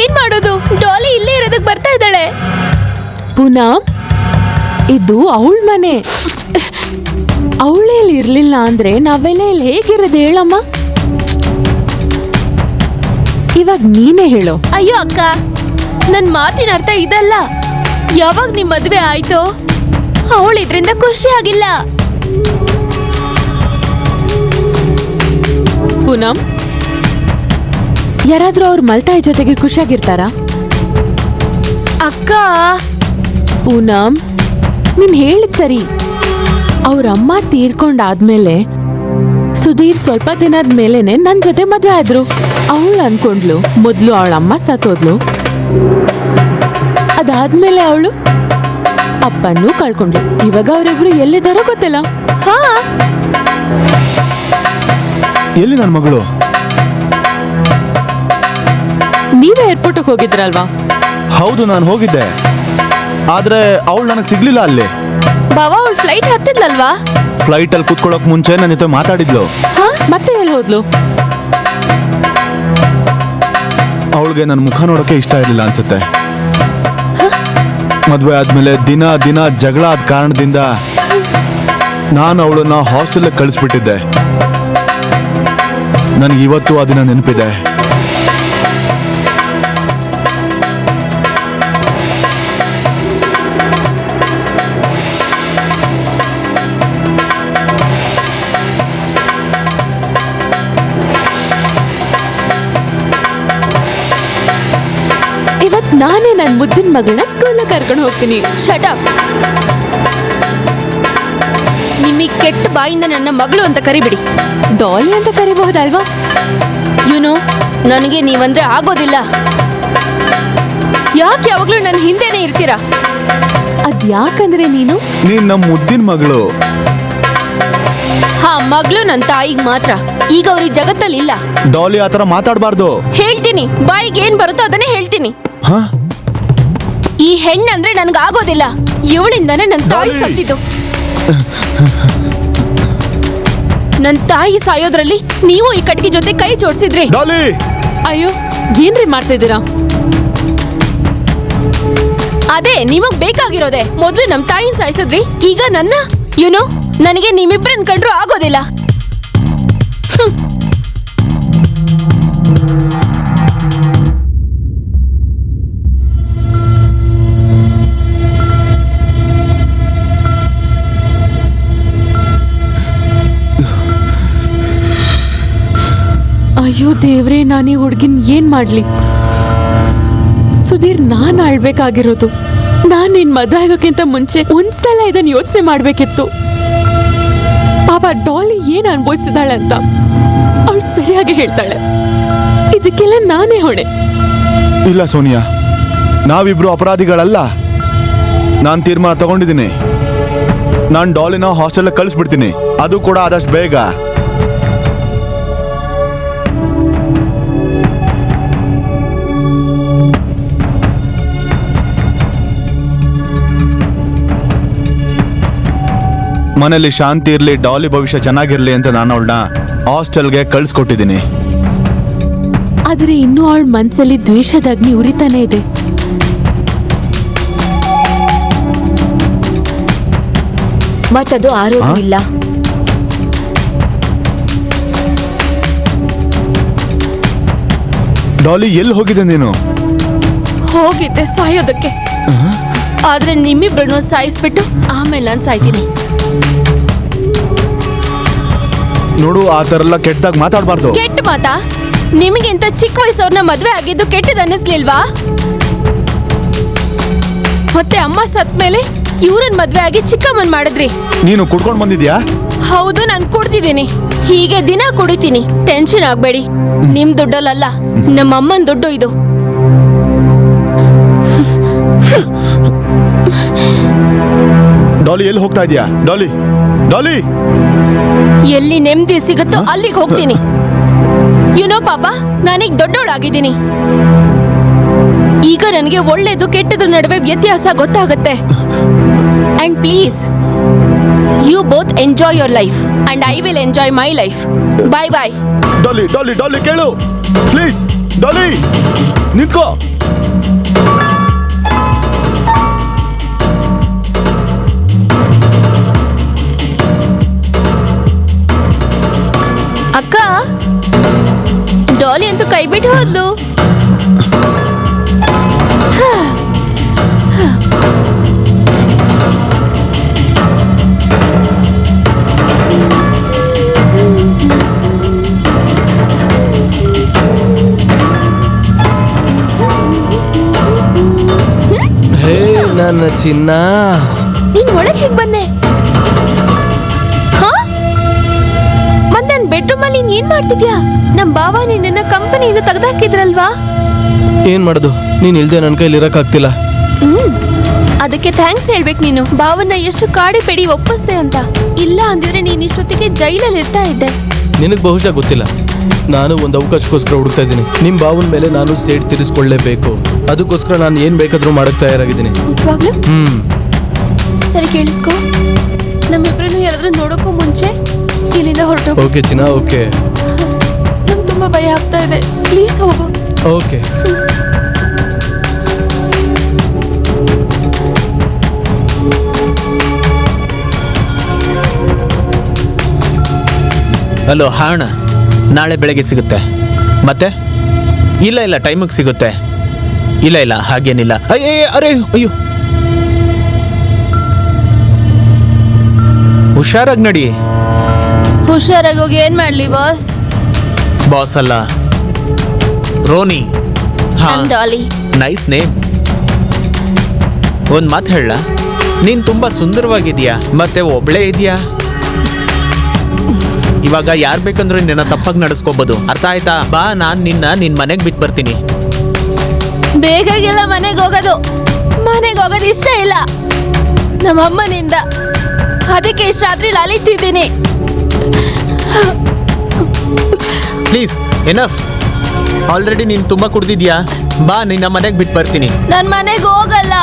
ಏನ್ ಮಾಡೋದು? ಡಾಲಿ ಇಲ್ಲೇ ಇರೋದಕ್ಕೆ ಬರ್ತಾ ಇದ್ದಾಳೆ. ಪೂನಮ್, ಇದು ಅವಳ ಮನೆ. ಅವಳೇ ಇಲ್ಲಿ ಇರ್ಲಿಲ್ಲ ಅಂದ್ರೆ ನಾವೆಲ್ಲ ಇಲ್ಲಿ ಹೇಗಿರೋದು ಹೇಳಮ್ಮ? ಇವಾಗ ನೀನೇ ಹೇಳು. ಅಯ್ಯೋ ಅಕ್ಕ, ನನ್ ಮಾತಿನ ಅರ್ಥ ಇದಲ್ಲ. ಯಾವಾಗ ನಿಮ್ ಮದ್ವೆ ಆಯ್ತೋ ಅವಳು ಇದ್ರಿಂದ ಖುಷಿ ಆಗಿಲ್ಲ. ಪೂನಮ್, ಯಾರಾದ್ರೂ ಅವ್ರ ಮಲ್ತಾಯಿ ಜೊತೆಗೆ ಖುಷಿಯಾಗಿರ್ತಾರ? ಅಕ್ಕ, ಪೂನಮ್, ನೀನ್ ಹೇಳಿದ್ ಸರಿ. ಅವ್ರಮ್ಮ ತೀರ್ಕೊಂಡಾದ್ಮೇಲೆ ಸುಧೀರ್ ಸ್ವಲ್ಪ ದಿನದ ಮೇಲೆನೆ ನನ್ ಜೊತೆ ಮದ್ವೆ ಆದ್ರು. ಅವಳು ಅನ್ಕೊಂಡ್ಲು ಮೊದ್ಲು ಅವಳಮ್ಮ ಸತ್ತೋದ್ಲು. ಅದಾದ್ಮೇಲೆ ಅವಳು ಅಪ್ಪನ್ನೂ ಕಳ್ಕೊಂಡ್ಲು. ಇವಾಗ ಅವರಿಬ್ರು ಎಲ್ಲಿದ್ದಾರೋ ಗೊತ್ತಿಲ್ಲ. ಹಾ, ಎಲ್ಲಿ ನನ್ನ ಮಗಳು? ನೀವೇ ಏರ್ಪೋರ್ಟ್ಗೆ ಹೋಗಿದ್ರಲ್ವಾ? ಹೌದು, ನಾನು ಹೋಗಿದ್ದೆ. ಆದ್ರೆ ಅವಳು ನನಗೆ ಸಿಗ್ಲಿಲ್ಲ ಅಲ್ಲಿ. ಬಾವಾ, ಅವಳು ಫ್ಲೈಟ್ ಹತ್ತಿದ್ಲಲ್ವಾ? ಫ್ಲೈಟ್ ಅಲ್ಲಿ ಕುತ್ಕೊಳ್ಳೋಕ್ ಮುಂಚೆ ನನ್ನ ಜೊತೆ ಮಾತಾಡಿದ್ಲು. ಮತ್ತೆ ಎಲ್ಲಿ ಹೋದ್ಲು? ಅವಳಿಗೆ ನನ್ನ ಮುಖ ನೋಡೋಕೆ ಇಷ್ಟ ಇರಲಿಲ್ಲ ಅನ್ಸುತ್ತೆ. ಮದ್ವೆ ಆದ್ಮೇಲೆ ದಿನ ದಿನ ಜಗಳ ಆದ ಕಾರಣದಿಂದ ನಾನು ಅವಳನ್ನ ಹಾಸ್ಟೆಲ್ ಕಳಿಸ್ಬಿಟ್ಟಿದ್ದೆ. ನನಗೆ ಇವತ್ತು ಆ ದಿನ ನೆನಪಿದೆ. ಇವತ್ ನಾನೇ ನನ್ ಮುದ್ದಿನ ಮಗಳನ್ನ ಸ್ಕೂಲ್ ಕರ್ಕೊಂಡು ಹೋಗ್ತೀನಿ. Shut up. ನಿಮಗೆ ಕೆಟ್ಟ ಬಾಯಿಂದ ನನ್ನ ಮಗಳು ಅಂತ ಕರಿಬಿಡಿ. ಡಾಲಿ ಅಂತ ಕರಿಬಹುದಲ್ವಾ? ಯುನೋ, ನನಗೆ ನೀವಂದ್ರೆ ಆಗೋದಿಲ್ಲ. ಯಾಕೆ ಯಾವಾಗ್ಲೂ ನನ್ನ ಹಿಂದೆನೆ ಇರ್ತೀರಾ? ಅದ್ಯಾಕಂದ್ರೆ ನೀನು ನಮ್ಮ ಮುದ್ದಿನ ಮಗಳು. ಹಾ, ಮಗಳು ನನ್ನ ತಾಯಿಗೆ ಮಾತ್ರ. ಈಗ ಅವ್ರಿಗೆ ಜಗತ್ತಲ್ಲಿ ಇಲ್ಲ. ಡಾಲಿ ಆತರ ಮಾತಾಡಬಾರ್ದು. ಹೇಳ್ತೀನಿ, ಬಾಯಿಗೆ ಏನ್ ಬರುತ್ತೋ ಅದನ್ನೇ ಹೇಳ್ತೀನಿ. ಈ ಹೆಣ್ಣಂದ್ರೆ ನನ್ಗೆ ಆಗೋದಿಲ್ಲ. ಇವಳಿಂದಾನೆ ನನ್ನ ತಾಯಿ ಸತ್ತಿದ್ದು. ನನ್ನ ತಾಯಿ ಸಾಯೋದ್ರಲ್ಲಿ ನೀವು ಈ ಕಟ್ಗೆ ಜೊತೆ ಕೈ ಜೋಡಿಸಿದ್ರಿ. ಡಾಲಿ! ಅಯ್ಯೋ, ಏನ್ರಿ ಮಾಡ್ತಿದ್ದೀರಾ? ಅದೇ ನಿಮಗ್ ಬೇಕಾಗಿರೋದೆ. ಮೊದ್ಲು ನಮ್ ತಾಯಿನ ಸಾಯಿಸಿದ್ರಿ, ಈಗ ನನ್ನ. ಯುನೋ, ನನಗೆ ನಿಮ್ಮಿಬ್ರನ್ ಕಂಡ್ರು ಆಗೋದಿಲ್ಲ. ಅಯ್ಯೋ ದೇವ್ರೆ, ನಾನೀ ಹುಡ್ಗಿನ್ ಏನ್ ಮಾಡ್ಲಿ? ಸುಧೀರ್, ನಾನ್ ಆಳ್ಬೇಕಾಗಿರೋದು. ನಾನ್ ನಿನ್ ಮದ್ವೆ ಆಗೋಕ್ಕಿಂತ ಮುಂಚೆ ಒಂದ್ಸಲ ಇದನ್ನ ಯೋಚನೆ ಮಾಡ್ಬೇಕಿತ್ತು. ಪಾಪ ಡಾಲಿ ಏನ್ ಅನ್ಭವಿಸಿದಾಳೆ ಅಂತ ಅವಳು ಸರಿಯಾಗಿ ಹೇಳ್ತಾಳೆ. ಇದಕ್ಕೆಲ್ಲ ನಾನೇ ಹೊಣೆ. ಇಲ್ಲ ಸೋನಿಯಾ, ನಾವಿಬ್ರು ಅಪರಾಧಿಗಳಲ್ಲ. ನಾನ್ ತೀರ್ಮಾನ ತಗೊಂಡಿದ್ದೀನಿ. ನಾನ್ ಡಾಲಿನ ಹಾಸ್ಟೆಲ್ ಕಳಿಸ್ಬಿಡ್ತೀನಿ, ಅದು ಕೂಡ ಆದಷ್ಟು ಬೇಗ. ಮನೇಲಿ ಶಾಂತಿ ಇರ್ಲಿ, ಡಾಲಿ ಭವಿಷ್ಯ ಚೆನ್ನಾಗಿರ್ಲಿ ಅಂತ ನಾನು ಅವಳನ್ನ ಹಾಸ್ಟೆಲ್ಗೆ ಕಳ್ಸಿಕೊಟ್ಟಿದ್ದೀನಿ. ಆದ್ರೆ ಇನ್ನೂ ಅವಳ ಮನ್ಸಲ್ಲಿ ದ್ವೇಷದ ಅಗ್ನಿ ಉರಿತಾನೆ ಇದೆ. ಮತ್ತದು ಆರೋಗ್ಯವಿಲ್ಲ. ಡಾಲಿ, ಎಲ್ಲಿ ಹೋಗಿದೆ ನೀನು? ಹೋಗಿದ್ದೆ ಸಾಯೋದಕ್ಕೆ. ಆದ್ರೆ ನಿಮ್ಮಿಬ್ರನ್ನು ಸಾಯಿಸ್ಬಿಟ್ಟು ಆಮೇಲೆ ನಾನು ಸಾಯ್ತೀನಿ. ನೋಡು, ಆ ತರ ಎಲ್ಲ ಕೆಟ್ಟದಾಗ ಮಾತಾಡಬಾರ್ದು. ಕೆಟ್ಟ ಮಾತಾ? ನಿಮಗಿಂತ ಚಿಕ್ಕ ವಯಸ್ಸವ್ರನ್ನ ಮದ್ವೆ ಆಗಿದ್ದು ಕೆಟ್ಟದ ಅನ್ನಿಸ್ಲಿಲ್ವಾ? ಮತ್ತೆ ಅಮ್ಮ ಸತ್ ಮೇಲೆ ಇವ್ರನ್ ಮದ್ವೆ ಆಗಿ ಚಿಕ್ಕಮ್ಮನ್ ಮಾಡಿದ್ರಿ. ನೀನು ಕುಡ್ಕೊಂಡ್ ಬಂದಿದ್ಯಾ? ಹೌದು, ನಾನ್ ಕುಡ್ತಿದ್ದೀನಿ. ಹೀಗೆ ದಿನ ಕುಡಿತೀನಿ. ಟೆನ್ಷನ್ ಆಗ್ಬೇಡಿ, ನಿಮ್ ದುಡ್ಡಲ್ಲ, ನಮ್ಮ ಅಮ್ಮನ್ ದುಡ್ಡು ಇದು. ಡಾಲಿ, ಎಲ್ಲಿ ಹೋಗ್ತಾ ಇದೀಯಾ? ಡಾಲಿ, ಡಾಲಿ! ಎಲ್ಲಿ ನೆಮ್ಮದಿ ಸಿಗುತ್ತೋ ಅಲ್ಲಿಗೆ ಹೋಗ್ತೀನಿ. ಯುನೋ ಪಾಪ, ನಾನೀಗ ದೊಡ್ಡವಳಾಗಿದ್ದೀನಿ. ಈಗ ನನಗೆ ಒಳ್ಳೇದು ಕೆಟ್ಟದ ನಡುವೆ ವ್ಯತ್ಯಾಸ ಗೊತ್ತಾಗುತ್ತೆ. And please, you both enjoy your life and I will enjoy my life. Bye bye. Dolly, Dolly, Dolly, ಕೇಳು ಪ್ಲೀಸ್. ಡಾಲಿ, ನಿಂತ್ಕೋ. ಅಕ್ಕ, ಡಾಲಿ ಅಂತೂ ಕೈ ಬಿಟ್ಟು ಹೋದ್ಲು. ಹೇ ನನ್ನ ಚಿನ್ನ, ನೀನ್ ಒಳಗೆ ಹೇಗ್ ಬಂದೆ? ಮತ್ ನನ್ ಬೆಡ್ರೂಮ್ ಅಲ್ಲಿ ನೀನ್ ಏನ್ ಮಾಡ್ತಿದ್ಯಾ? ನಮ್ ಬಾವ ನಿನ್ನ ಕಂಪನಿಯಿಂದ ತೆಗ್ದಾಕಿದ್ರಲ್ವಾ? ಏನ್ ಮಾಡೋದು, ನೀನ್ ಇಲ್ದೆ ನನ್ ಕೈಲಿ ಇರಕ್ಕಾಗ್ತಿಲ್ಲ. ಅದಕ್ಕೆ ಥ್ಯಾಂಕ್ಸ್ ಹೇಳ್ಬೇಕು ನೀನು. ಬಾವನ್ನ ಎಷ್ಟು ಕಾಡಿ ಪೆಡಿ ಒಪ್ಪಿಸ್ದೆ ಅಂತ. ಇಲ್ಲ ಅಂದಿದ್ರೆ ನೀನ್ ಇಷ್ಟೊತ್ತಿಗೆ ಜೈಲಲ್ಲಿ ಇರ್ತಾ ಇದ್ದೆ. ನಿನಗ್ ಬಹುಶಃ ಗೊತ್ತಿಲ್ಲ, ನಾನು ಒಂದು ಅವಕಾಶಕ್ಕೋಸ್ಕರ ಹುಡುಕ್ತಾ ಇದ್ದೀನಿ. ನಿಮ್ ಬಾವನ್ ಮೇಲೆ ನಾನು ಸೇಡ್ ತೀರಿಸ್ಕೊಳ್ಳೇಬೇಕು. ಅದಕ್ಕೋಸ್ಕರ ನಾನು ಏನ್ ಬೇಕಾದ್ರೂ ಮಾಡಕ್ ತಯಾರಾಗಿದ್ದೀನಿ. ನಿಜವಾಗ್ಲೂ? ಸರಿ, ಕೇಳಿಸ್ಕೊ. ನಮ್ಮಿಬ್ರನ್ನು ಯಾರಾದ್ರೂ ನೋಡೋಕ್ಕೂ ಮುಂಚೆ ಇಲ್ಲಿಂದ ಹೊರಟು. ಓಕೆ ಚಿನ್ನ, ಓಕೆ. ನಂಗೆ ತುಂಬಾ ಭಯ ಆಗ್ತಾ ಇದೆ, ಪ್ಲೀಸ್ ಹೋಗು. ಓಕೆ. ಹಲೋ, ಹಾಣ, ನಾಳೆ ಬೆಳಗ್ಗೆ ಸಿಗುತ್ತೆ. ಮತ್ತೆ ಇಲ್ಲ ಇಲ್ಲ, ಟೈಮಿಗೆ ಸಿಗುತ್ತೆ. ಇಲ್ಲ ಇಲ್ಲ, ಹಾಗೇನಿಲ್ಲ. ಅರೆ ಅಯ್ಯೋ, ಹುಷಾರಾಗಿ ನಡಿ. ಹುಷಾರಾಗಿ ಹೋಗಿ ಏನ್ ಮಾಡ್ಲಿ ಬಾಸ್? ಬಾಸ್ ಅಲ್ಲ, ರೋನಿ. ಡಾಲಿ. Nice name. ಒಂದ್ ಮಾತು ಹೇಳ, ನೀನ್ ತುಂಬಾ ಸುಂದರವಾಗಿದ್ಯಾ, ಮತ್ತೆ ಒಬ್ಳೇ ಇದೆಯಾ. ಇವಾಗ ಯಾರ್ ಬೇಕಂದ್ರೂ ನಿನ್ನ ತಪ್ಪಾಗಿ ನಡೆಸ್ಕೋಬಹುದು, ಅರ್ಥ ಆಯ್ತಾ? ಬಾ, ನಾನ್ ನಿನ್ ಮನೆಗ್ ಬಿಟ್ಟು ಬರ್ತೀನಿ. ಬೇಕಾಗಿಲ್ಲ ಮನೆಗೆ ಹೋಗೋದು ಇಷ್ಟ ಇಲ್ಲ ನಮ್ಮ ಅಮ್ಮನಿಂದ. ಅದಕ್ಕೆ ಇಷ್ಟ ರಾತ್ರಿ ಅಲಿತಿದ್ದೀನಿ. Please, enough. ಆಲ್ರೆಡಿ ನೀನ್ ತುಂಬಾ ಕುಡ್ದಿದ್ಯಾ. ಬಾ, ನಿನ್ನ ಮನೆಗ್ ಬಿಟ್ಟು ಬರ್ತೀನಿ. ನನ್ ಮನೆಗೆ ಹೋಗಲ್ಲ.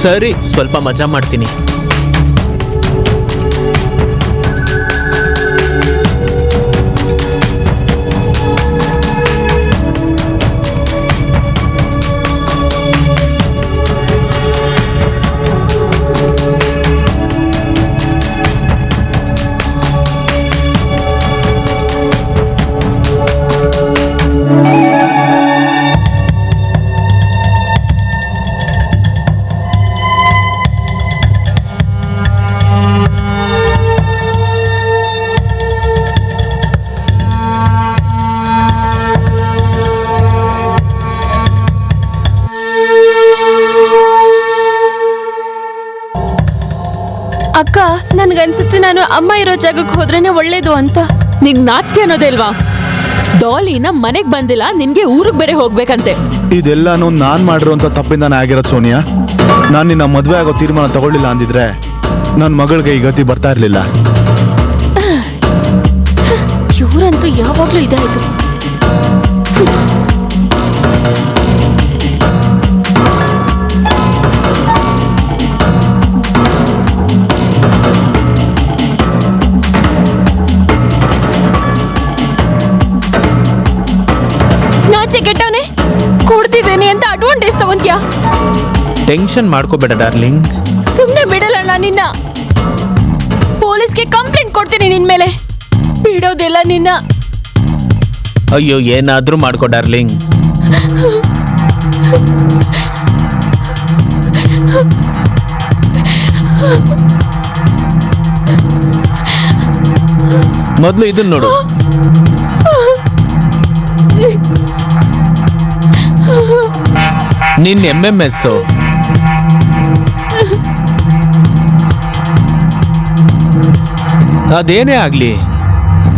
ಸರಿ, ಸ್ವಲ್ಪ ಮಜಾ ಮಾಡ್ತೀನಿ. ಅಕ್ಕ, ನನ್ಗನ್ಸುತ್ತೆ ನಾನು ಅಮ್ಮ ಇರೋ ಜಾಗಕ್ಕೆ ಹೋದ್ರೇನೆ ಒಳ್ಳೇದು ಅಂತ. ನಿಂಗ್ ನಾಚಿಕೆ ಅನ್ನೋದೇ ಇಲ್ವಾ? ಡಾಲಿನ ಮನೆಗ್ ಬಂದಿಲ್ಲ, ನಿನ್ಗೆ ಊರಿಗೆ ಬೇರೆ ಹೋಗ್ಬೇಕಂತೆ. ಇದೆಲ್ಲಾನು ನಾನ್ ಮಾಡಿರೋಂಥ ತಪ್ಪಿಂದಾನೆ ಆಗಿರೋದು ಸೋನಿಯಾ. ನಾನು ನಿನ್ನ ಮದ್ವೆ ಆಗೋ ತೀರ್ಮಾನ ತಗೊಳ್ಳಿಲ್ಲ ಅಂದಿದ್ರೆ ನನ್ನ ಮಗಳಿಗೆ ಈ ಗತಿ ಬರ್ತಾ ಇರ್ಲಿಲ್ಲ. ಇವ್ರಂತೂ ಯಾವಾಗ್ಲೂ ಇದಾಯ್ತು. ನಾಚೆ ಕೆಟ್ಟವನೇ, ಕೊಡ್ತಿದ್ದೇನೆ ಅಂತ ಅಡ್ವಾಂಟೇಜ್ ತಗೊಂತ್ಯಾ? ಟೆನ್ಷನ್ ಮಾಡ್ಕೋಬೇಡ ಡಾರ್ಲಿಂಗ್. ಸುಮ್ನೆ ಬಿಡಲ್ಲ ನಿನ್ನ. ಪೊಲೀಸ್ಗೆ ಕಂಪ್ಲೇಂಟ್ ಕೊಡ್ತೀನಿ ನಿನ್ ಮೇಲೆ. ಬಿಡೋದಿಲ್ಲ ನಿನ್ನ. ಅಯ್ಯೋ, ಏನಾದ್ರೂ ಮಾಡ್ಕೋ ಡಾರ್ಲಿಂಗ್. ಮೊದ್ಲು ಇದನ್ನ ನೋಡು. ನಿನ್ MMS. ಅದೇನೇ ಆಗ್ಲಿ,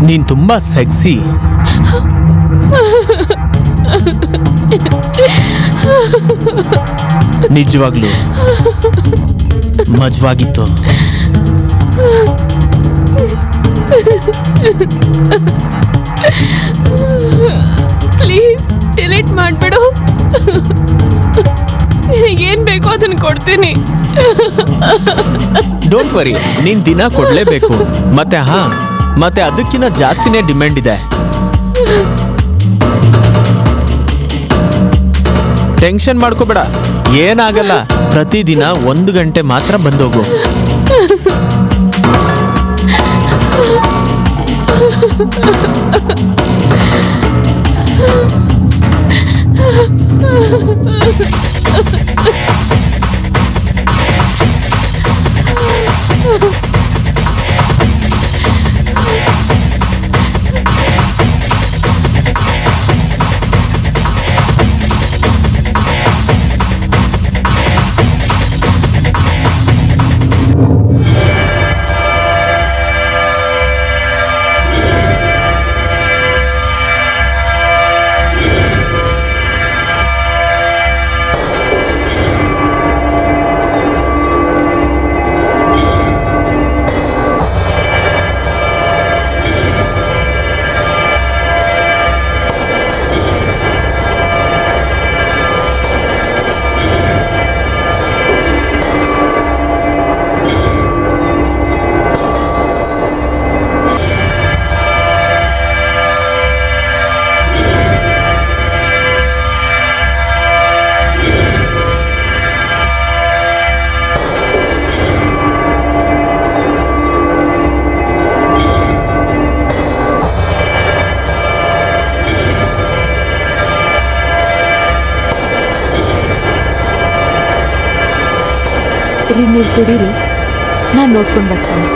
ನೀನ್ ತುಂಬಾ ಸೆಕ್ಸಿ. ನಿಜವಾಗ್ಲು ಮಜವಾಗಿತ್ತು. Please delete ಮಾಡ್ಬಿಡು. ನಿನಗೇನ್ ಬೇಕೋ ಅದನ್ನ ಕೊಡ್ತೀನಿ. ಡೋಂಟ್ ವರಿ, ನೀನ್ ದಿನ ಕೊಡ್ಲೇಬೇಕು. ಮತ್ತೆ ಅದಕ್ಕಿಂತ ಜಾಸ್ತಿನೇ ಡಿಮ್ಯಾಂಡ್ ಇದೆ. ಟೆನ್ಷನ್ ಮಾಡ್ಕೋಬೇಡ, ಏನಾಗಲ್ಲ. ಪ್ರತಿದಿನ 1 ಗಂಟೆ ಮಾತ್ರ ಬಂದೋಗು. ನೀವು ಕುಡೀರಿ, ನಾನು ನೋಡ್ಕೊಂಡು ಬರ್ತೀನಿ.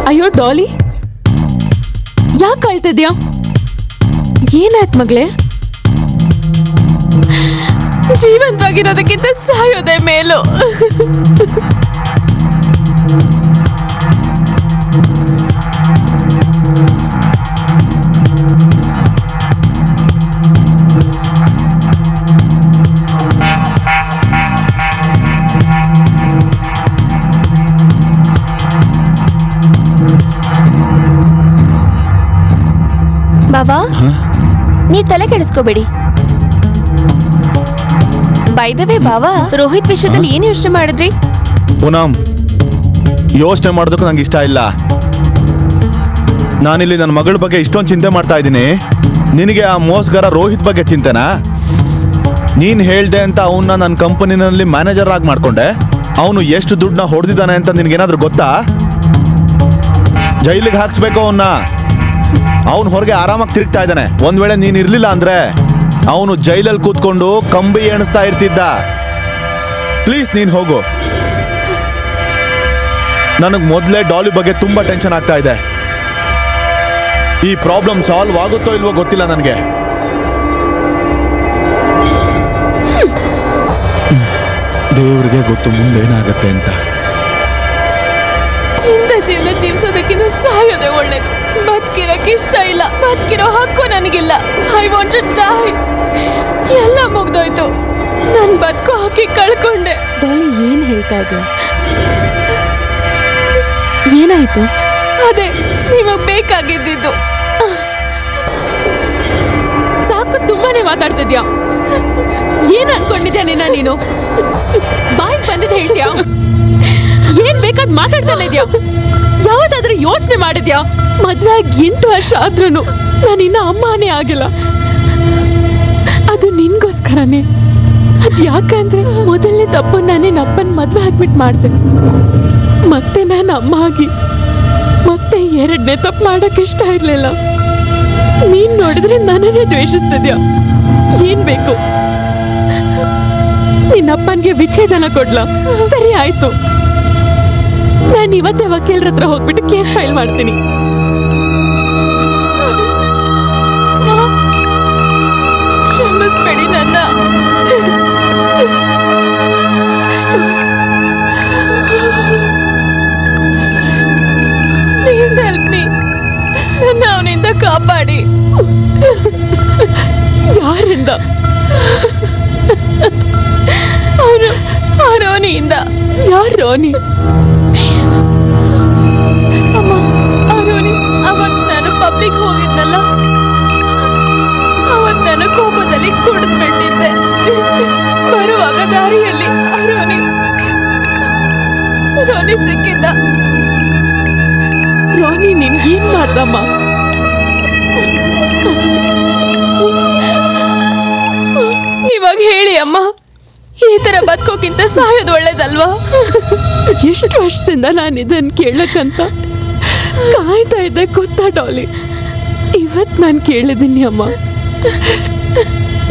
ಅಯ್ಯೋ ಡಾಲಿ, ಯಾಕೆ ಅಳ್ತಿದ್ಯಾ? ಏನಾಯ್ತು ಮಗಳೇ? ಜೀವಂತವಾಗಿರೋದಕ್ಕಿಂತ ಸಾಯೋದೇ ಮೇಲು. ಬಾವಾ, ನೀವ್ ತಲೆ ಕೆಡಿಸ್ಕೋಬೇಡಿ. ಬೈ ದ ವೇ ಬಾವಾ, ರೋಹಿತ್ ವಿಷಯದಲ್ಲಿ ಏನ್ ಯೋಚನೆ ಮಾಡಿದ್ರಿ? ಪೂನಂ, ಯೋಚನೆ ಮಾಡೋದಕ್ಕೂ ನಂಗೆ ಇಷ್ಟ ಇಲ್ಲ. ನಾನಿಲ್ಲಿ ನನ್ನ ಮಗಳ ಬಗ್ಗೆ ಇಷ್ಟೊಂದು ಚಿಂತೆ ಮಾಡ್ತಾ ಇದ್ದೀನಿ. ನಿನಗೆ ಆ ಮೋಸ್ಗಾರ ರೋಹಿತ್ ಬಗ್ಗೆ ಚಿಂತೆನಾ? ನೀನು ಹೇಳ್ದೆ ಅಂತ ಅವನ್ನ ನನ್ನ ಕಂಪನಿನಲ್ಲಿ ಮ್ಯಾನೇಜರ್ ಆಗಿ ಮಾಡ್ಕೊಂಡೆ. ಅವನು ಎಷ್ಟು ದುಡ್ಡನ್ನ ಹೊಡೆದಿದ್ದಾನೆ ಅಂತ ನಿನಗೇನಾದ್ರೂ ಗೊತ್ತಾ? ಜೈಲಿಗೆ ಹಾಕ್ಸ್ಬೇಕು ಅವನ್ನ. ಅವನು ಹೊರಗೆ ಆರಾಮಾಗಿ ತಿರುಗ್ತಾ ಇದ್ದಾನೆ. ಒಂದ್ ವೇಳೆ ನೀನ್ ಇರ್ಲಿಲ್ಲ ಅಂದ್ರೆ ಅವನು ಜೈಲಲ್ಲಿ ಕೂತ್ಕೊಂಡು ಕಂಬಿ ಎಣಿಸ್ತಾ ಇರ್ತಿದ್ದ. ಪ್ಲೀಸ್ ನೀನ್ ಹೋಗು. ನನಗ್ ಮೊದಲೇ ಡಾಲಿ ಬಗ್ಗೆ ತುಂಬಾ ಟೆನ್ಷನ್ ಆಗ್ತಾ ಇದೆ. ಈ ಪ್ರಾಬ್ಲಮ್ ಸಾಲ್ವ್ ಆಗುತ್ತೋ ಇಲ್ವೋ ಗೊತ್ತಿಲ್ಲ ನನಗೆ. ದೇವ್ರಿಗೆ ಗೊತ್ತು ಮುಂದೇನಾಗತ್ತೆ ಅಂತ. ಇಂಥ ಜೀವನ ಜೀವಿಸೋದಕ್ಕಿಂತ ಸಾಯೋದೇ ಒಳ್ಳೇದು. ಬದುಕಿರಕ್ಕೆ ಇಷ್ಟ ಇಲ್ಲ, ಬದುಕಿರೋ ಹಕ್ಕು ನನಗಿಲ್ಲ. I want to die. ಎಲ್ಲ ಮುಗ್ದೋಯ್ತು. ನನ್ ಬದುಕು ಹಾಕಿ ಕಳ್ಕೊಂಡೆ. ಡಾಲಿ, ಏನ್ ಹೇಳ್ತಾ ಇದ್ದೆ? ಏನಾಯ್ತು? ಅದೇ ನಿಮಗ್ ಬೇಕಾಗಿದ್ದಿದ್ದು. ಸಾಕು, ತುಂಬಾನೇ ಮಾತಾಡ್ತಿದ್ಯಾ. ಏನ್ ಅನ್ಕೊಂಡಿದ್ಯಾ ನೀನು? ಬಾಯಿ ಬಂದಿದ್ ಹೇಳ್ತೀಯಾ? ಏನ್ ಬೇಕಾದ್ ಮಾತಾಡ್ತಾನೆ ಇದ್ಯಾ? ಯಾವತ್ತಾದ್ರೂ ಯೋಚನೆ ಮಾಡಿದ್ಯಾ? ಮದ್ವೆ 8 ವರ್ಷ ಆದ್ರೂ ನಾನಿನ್ನ ಅಮ್ಮನೇ ಆಗಿಲ್ಲ. ಅದು ನಿನ್ಗೋಸ್ಕರನೇ. ಅದ್ ಯಾಕಂದ್ರೆ ಮೊದಲನೇ ತಪ್ಪು ನಾನೇ ಅಪ್ಪನ್ ಮದ್ವೆ ಹಾಕ್ಬಿಟ್ಟು ಮಾಡ್ದೆ. ಮತ್ತೆ ನಾನು ಅಮ್ಮ ಆಗಿ ಮತ್ತೆ 2ನೇ ತಪ್ಪು ಮಾಡಕ್ ಇಷ್ಟ ಇರ್ಲಿಲ್ಲ. ನೀನ್ ನೋಡಿದ್ರೆ ನನ್ನನ್ನೇ ದ್ವೇಷಿಸ್ತಿದ್ಯಾ. ಏನ್ ಬೇಕು? ನಿನ್ನಪ್ಪನ್ಗೆ ವಿಚ್ಛೇದನ ಕೊಡ್ಲಾ? ಸರಿ ಆಯ್ತು, ನಾನು ಇವತ್ತೇ ವಕೀಲರ ಹತ್ರ ಹೋಗ್ಬಿಟ್ಟು ಕೇಸ್ ಫೈಲ್ ಮಾಡ್ತೀನಿ. ಕ್ಷಮಿಸ್ಬೇಡಿ ನನ್ನ. Please help me. ನನ್ನ ಅವನಿಂದ ಕಾಪಾಡಿ. ಯಾರಿಂದ? ಅವನು ಆ ರೋನಿಯಿಂದ. ಯಾರು ರೋನಿ? ಅಮ್ಮ, ಆ ರೋನಿ ಅವತ್ತು ನಾನು ಪಬ್ಲಿಕ್ ಹೋಗಿದ್ನಲ್ಲ, ಅವತ್ತು ನಾನು ಕೋಪದಲ್ಲಿ ಕುಡಿದ್ಬಿಟ್ಟಿದ್ದೆ. ಬರುವಾಗ ದಾರಿಯಲ್ಲಿ ಆ ರೋನಿ ಸಿಕ್ಕಿದ್ದ. ರೋನಿ ನಿನ್ಗೇನ್ ಮಾಡ್ದಮ್ಮ? ಇವಾಗ ಹೇಳಿ ಅಮ್ಮ, ಈ ತರ ಬದುಕೋಕ್ಕಿಂತ ಸಾಯೋದು ಒಳ್ಳೇದಲ್ವಾ? ಎಷ್ಟು ವರ್ಷದಿಂದ ನಾನು ಇದನ್ನ ಕೇಳಕ್ಕಂತ ಕಾಯ್ತಾ ಇದ್ದೆ ಗೊತ್ತಾ ಡಾಲಿ? ಇವತ್ ನಾನು ಕೇಳಿದ್ದೀನಿ ಅಮ್ಮ.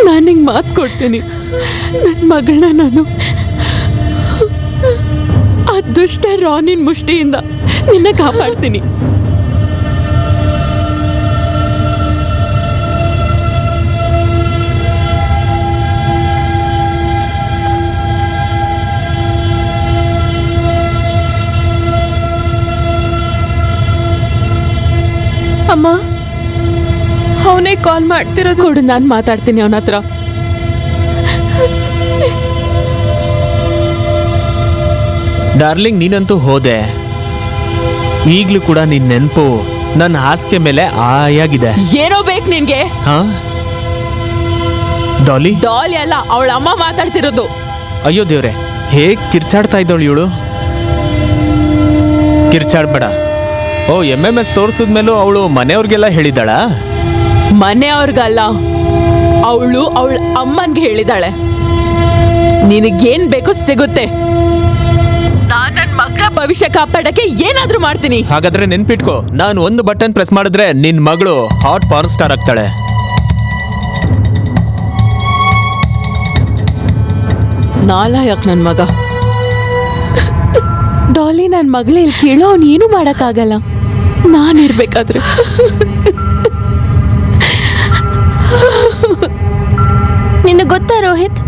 ನಾನು ಹಿಂಗೆ ಮಾತು ಕೊಡ್ತೀನಿ, ನನ್ನ ಮಗಳನ್ನ ನಾನು ಆ ದುಷ್ಟ ರಾನಿನ್ ಮುಷ್ಟಿಯಿಂದ ನಿನ್ನ ಕಾಪಾಡ್ತೀನಿ. ಅಮ್ಮ, ಅವನೇ ಕಾಲ್ ಮಾಡ್ತಿರೋದು. ಕೊಡು, ನಾನು ಮಾತಾಡ್ತೀನಿ ಅವನ ಹತ್ರ. ಡಾರ್ಲಿಂಗ್, ನೀನಂತೂ ಹೋದೆ. ಈಗ್ಲೂ ಕೂಡ ನಿನ್ ನೆನಪು ನನ್ನ ಹಾಸಿಗೆ ಮೇಲೆ ಆಯಾಗಿದೆ. ಏನೋ ಬೇಕು ನಿನ್ಗೆ? ಹಾ ಡಾಲಿ? ಡಾಲಿ ಅಲ್ಲ, ಅವಳ ಅಮ್ಮ ಮಾತಾಡ್ತಿರೋದು. ಅಯ್ಯೋ ದೇವ್ರೆ, ಹೇಗ್ ಕಿರ್ಚಾಡ್ತಾ ಇದ್ದವಳು ಇವಳು. ಕಿರ್ಚಾಡ್ಬೇಡ. ಓ, MMS ತೋರ್ಸಿದ್ಮೇಲೂ ಅವಳು ಮನೆಯವ್ರಿಗೆಲ್ಲ ಹೇಳಿದ್ದಾಳ? ಮನೆಯವ್ರಿಗಲ್ಲ, ಅವಳು ಅವಳ ಅಮ್ಮನ್ಗೆ ಹೇಳಿದಾಳೆ. ನಿನಗೇನ್ ಬೇಕೋ ಸಿಗುತ್ತೆ. ನಾನ್ ನನ್ನ ಮಗಳ ಭವಿಷ್ಯ ಕಾಪಾಡಕ್ಕೆ ಏನಾದ್ರೂ ಮಾಡ್ತೀನಿ. ಹಾಗಾದ್ರೆ ನೆನ್ಪಿಟ್ಕೋ, ನಾನು ಒಂದು ಬಟನ್ ಪ್ರೆಸ್ ಮಾಡಿದ್ರೆ ನಿನ್ ಮಗಳು ಹಾಟ್ ಪಾರ್ನ್ ಸ್ಟಾರ್ ಆಗ್ತಾಳೆ. ನಾಲಾಯಕ್ ನನ್ ಮಗ. ಡಾಲಿ, ನನ್ನ ಮಗಳೇ ಇಲ್ಲಿ ಕೇಳೋ, ಅವ್ನು ಏನೂ ಮಾಡಕ್ಕಾಗಲ್ಲ. ನಾನಿರ್ಬೇಕಾದ್ರೆ ನಿನಗೆ ಗೊತ್ತಾ ರೋಹಿತ್,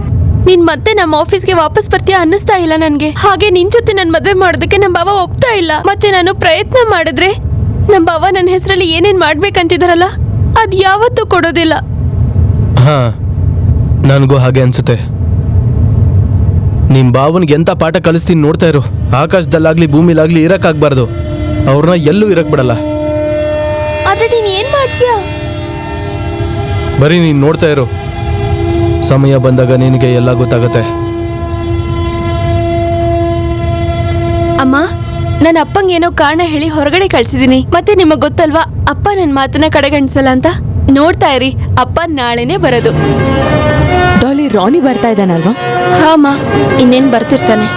ನೀನ್ ಮತ್ತೆ ನಮ್ಮ ಆಫೀಸ್ಗೆ ವಾಪಸ್ ಬರ್ತೀಯಾ ಅನ್ನಿಸ್ತಾ ಇಲ್ಲ ನನ್ಗೆ. ಹಾಗೆ ನಿನ್ ಜೊತೆ ನನ್ ಮದ್ವೆ ಮಾಡೋದಕ್ಕೆ ನಮ್ಮ ಬಾವ ಒಪ್ತಾ ಇಲ್ಲ. ಮತ್ತೆ ನಾನು ಪ್ರಯತ್ನ ಮಾಡಿದ್ರೆ ನಮ್ಮ ಬಾವ ನನ್ನ ಹೆಸರಲ್ಲಿ ಏನೇನ್ ಮಾಡ್ಬೇಕಂತಿದಾರಲ್ಲ ಅದ್ ಯಾವತ್ತೂ ಕೊಡೋದಿಲ್ಲ. ಹಾ, ನನಗೂ ಹಾಗೆ ಅನ್ಸುತ್ತೆ. ನಿಮ್ ಬಾವನ್ಗೆ ಎಂತ ಪಾಠ ಕಲಿಸ್ತೀನಿ ನೋಡ್ತಾ ಇರು. ಆಕಾಶದಲ್ಲಾಗ್ಲಿ ಭೂಮಿಲಾಗ್ಲಿ ಇರಕ್ಕಾಗ್ಬಾರ್ದು. ಅವ್ರನ್ನ ಎಲ್ಲೂ ಇರಕ್ ಬಿಡಲ್ಲ. ಆದ್ರೆ ನೀನ್ ಏನ್ ಮಾಡ್ತೀಯ? ಬರೀ ನೀನ್ ನೋಡ್ತಾ ಇರು. ಸಮಯ ಬಂದಾಗ ನಿನಗೆ ಎಲ್ಲ ಗೊತ್ತಾಗತ್ತೆ. ಅಮ್ಮ, ನನ್ನ ಅಪ್ಪಂಗೆ ಏನೋ ಕಾರಣ ಹೇಳಿ ಹೊರಗಡೆ ಕಳ್ಸಿದೀನಿ. ಮತ್ತೆ ನಿಮಗ್ ಗೊತ್ತಲ್ವಾ, ಅಪ್ಪ ನನ್ನ ಮಾತನ್ನ ಕಡೆಗಣಿಸಲ್ಲ ಅಂತ. ನೋಡ್ತಾ ಇರಿ, ಅಪ್ಪ ನಾಳೆನೆ ಬರೋದು. ಡಾಲಿ, ರಾನಿ ಬರ್ತಾ ಇದ್ದಾನಲ್ವಾ? ಹಾ ಅಮ್ಮ, ಇನ್ನೇನ್ ಬರ್ತಿರ್ತಾನೆ.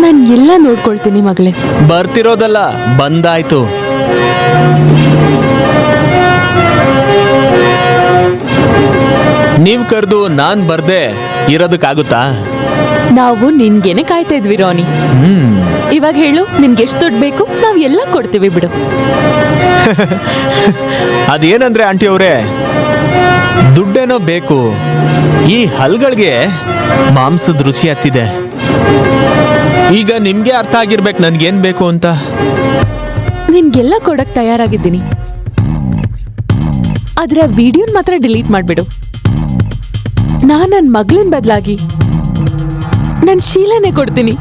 ನಾನು ಎಲ್ಲ ನೋಡ್ಕೊಳ್ತೀನಿ ಮಗಳೇ. ಬರ್ತಿರೋದಲ್ಲ, ಬಂದಾಯ್ತು. ನೀವ್ ಕರೆದು ನಾನ್ ಬರ್ದೆ ಇರೋದಕ್ಕಾಗುತ್ತಾ? ನಾವು ನಿನ್ಗೇನೆ ಕಾಯ್ತಾ ಇದ್ವಿ ರಾನಿ. ಇವಾಗ ಹೇಳು, ನಿನ್ಗೆ ಎಷ್ಟು ದುಡ್ಡು ಬೇಕು? ನಾವ್ ಎಲ್ಲ ಕೊಡ್ತೀವಿ ಬಿಡು. ಅದೇನಂದ್ರೆ ಆಂಟಿ ಅವರೇ, ದುಡ್ಡೇನೋ ಬೇಕು. ಈ ಹಲ್ಗಳಿಗೆ ಮಾಂಸದ ರುಚಿ ಹತ್ತಿದೆ. ಈಗ ನಿಮ್ಗೆ ಅರ್ಥ ಆಗಿರ್ಬೇಕು ನನ್ಗೇನ್ ಬೇಕು ಅಂತ. ನಿನ್ಗೆಲ್ಲ ಕೊಡಕ್ ತಯಾರಾಗಿದ್ದೀನಿ. ಆದ್ರೆ ಆ ವಿಡಿಯೋನ್ ಮಾತ್ರ ಡಿಲೀಟ್ ಮಾಡ್ಬಿಡು. ನಾನ್ ನನ್ನ ಮಗಳನ್ ಬದಲಾಗಿ ನನ್ ಶೀಲನೆ ಕೊಡ್ತೀನಿ.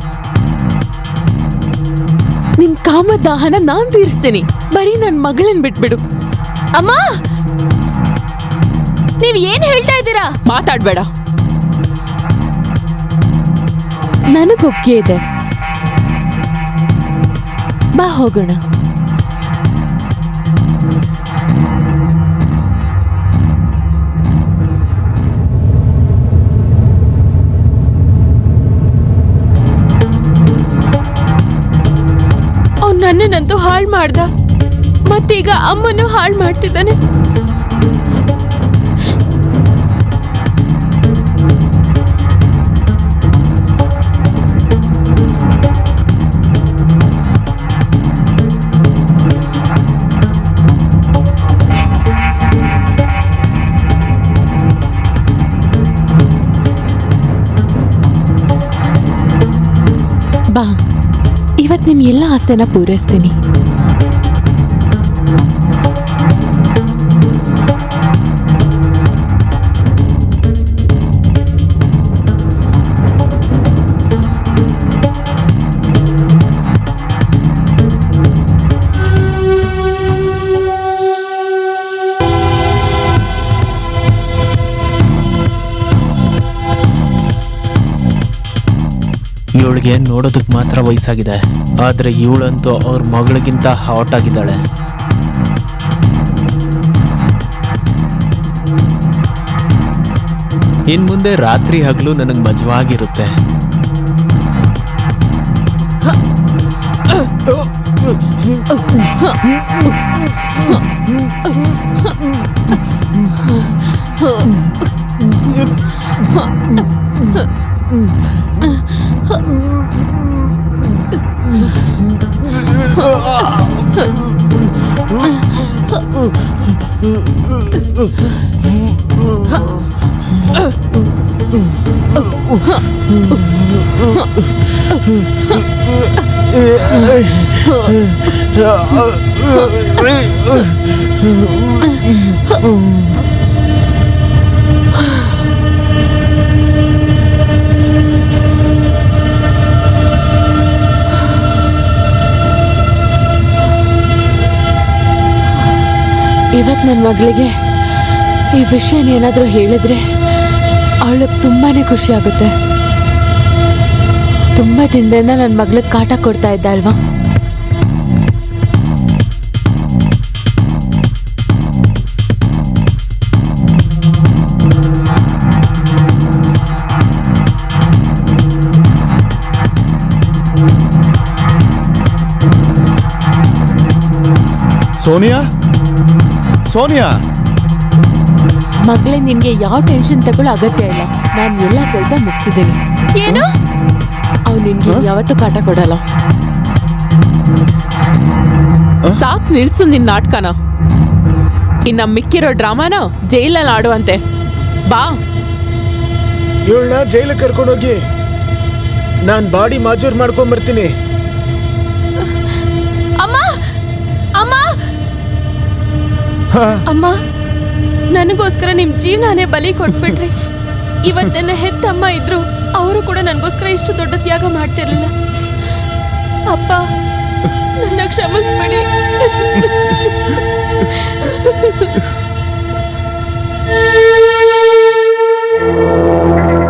ನಿನ್ ಕಾಮದ ದಾಹನ ನಾನ್ ತೀರಿಸ್ತೀನಿ. ಬರೀ ನನ್ ಮಗಳನ್ ಬಿಟ್ಬಿಡು. ಅಮ್ಮ, ನೀವ್ ಏನ್ ಹೇಳ್ತಾ ಇದ್ದೀರಾ? ಮಾತಾಡ್ಬೇಡ. ನನಗೊಪ್ಪಿಗೆ ಇದೆ, ಬಾ ಹೋಗೋಣ. ಅವ್ನು ನನ್ನನ್ನಂತೂ ಹಾಳು ಮಾಡ್ದ, ಮತ್ತೀಗ ಅಮ್ಮನ್ನು ಹಾಳು ಮಾಡ್ತಿದ್ದಾನೆ. ಇವತ್ತು ನಿನ್ ಎಲ್ಲ ಆಸೆನ ಪೂರೈಸ್ತೀನಿ. ಇವಳಿಗೆ ನೋಡೋದಕ್ಕೆ ಮಾತ್ರ ವಯಸ್ಸಾಗಿದೆ, ಆದ್ರೆ ಇವಳಂತೂ ಅವ್ರ ಮಗಳಿಗಿಂತ ಹಾಟ್ ಆಗಿದ್ದಾಳೆ. ಇನ್ ಮುಂದೆ ರಾತ್ರಿ ಹಗಲು ನನಗೆ ಮಜವಾಗಿರುತ್ತೆ. ಇವತ್ತು ನನ್ನ ಮಗಳಿಗೆ ಈ ವಿಷಯನ ಏನಾದರೂ ಹೇಳಿದ್ರೆ ಅವಳಿಗೆ ತುಂಬಾನೇ ಖುಷಿ ಆಗುತ್ತೆ. ತುಂಬಾ ದಿನದಿಂದ ನನ್ನ ಮಗಳಿಗೆ ಕಾಟ ಕೊಡ್ತಾ ಇದ್ದ ಅಲ್ವಾ? ಸೋನಿಯಾ, ಸೋನಿಯಾ, ಮಗಳೇ ನಿನ್ಗೆ ಯಾವ ಟೆನ್ಷನ್ ತಗೊಳ್ಳೋ ಅಗತ್ಯ ಇಲ್ಲ. ನಾನು ಎಲ್ಲ ಕೆಲಸ ಮುಗಿಸಿದ್ದೀನಿ. ಏನು? ಅವ್ನು ನಿನ್ಗೆ ಯಾವತ್ತೂ ಕಾಟ ಕೊಡಲ್ಲ. ಸಾಕ್, ನಿಲ್ಸು ನಿನ್ ನಾಟಕನ. ಇನ್ನ ಮಿಕ್ಕಿರೋ ಡ್ರಾಮಾನ ಜೈಲಲ್ಲಿ ಆಡುವಂತೆ. ಬಾ. ಇವಳನ್ನ ಜೈಲಿಗೆ ಕರ್ಕೊಂಡೋಗಿ ನಾನು ಬಾಡಿ ಮಾಜೂರ್ ಮಾಡ್ಕೊಂಬರ್ತೀನಿ. ಅಮ್ಮ, ಅಮ್ಮ, ಅಮ್ಮ, ನನಗೋಸ್ಕರ ನಿಮ್ ಜೀವನಾನೇ ಬಲಿ ಕೊಟ್ಬಿಟ್ರಿ. ಇವತ್ತು ನನ್ನ ಹೆತ್ತಮ್ಮ ಇದ್ರು, ಅವರು ಕೂಡ ನನಗೋಸ್ಕರ ಇಷ್ಟು ದೊಡ್ಡ ತ್ಯಾಗ ಮಾಡ್ತಿರ್ಲಿಲ್ಲ. ಅಪ್ಪ, ನನ್ನ ಕ್ಷಮಿಸ್ಬಿಡಿ